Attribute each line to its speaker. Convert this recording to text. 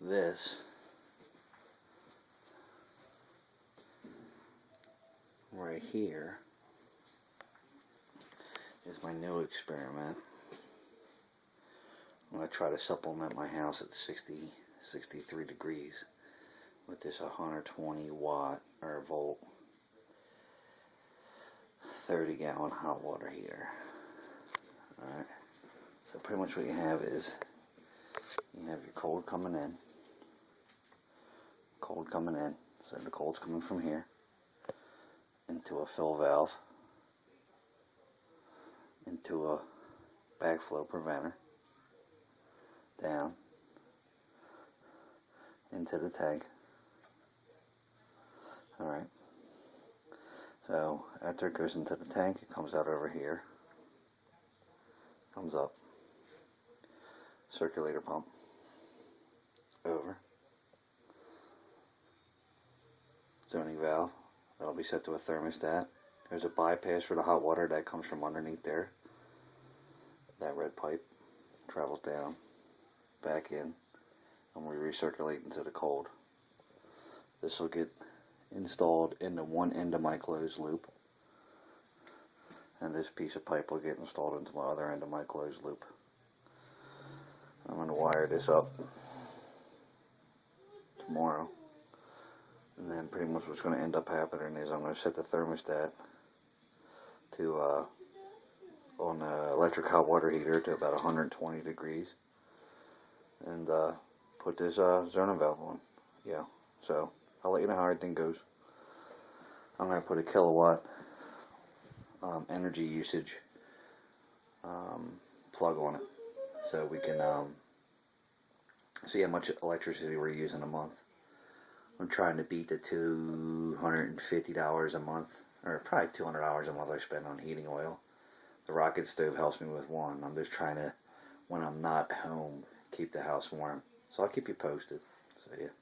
Speaker 1: this right here is my new experiment. I'm going to try to supplement my house at 63 degrees with this 120 watt or volt 30 gallon hot water heater. Alright, so pretty much what you have is you have your cold coming in, so the cold's coming from here into a fill valve, into a backflow preventer, down into the tank. Alright, so after it goes into the tank, it comes out over here, comes up, circulator pump, over, zoning valve, that'll be set to a thermostat. There's a bypass for the hot water that comes from underneath there. That red pipe travels down, back in, and we recirculate into the cold. This will get installed into one end of my closed loop, and this piece of pipe will get installed into my other end of my closed loop. I'm going to wire this up tomorrow, and then pretty much what's going to end up happening is I'm going to set the thermostat to on the electric hot water heater to about 120 degrees, and put this zoning valve on. Yeah, so I'll let you know how everything goes. I'm going to put a kilowatt energy usage plug on it, so we can see how much electricity we're using a month. I'm trying to beat the $250 a month, or probably $200 a month I spend on heating oil. The rocket stove helps me with one. I'm just trying to, when I'm not home, keep the house warm. So I'll keep you posted. So yeah.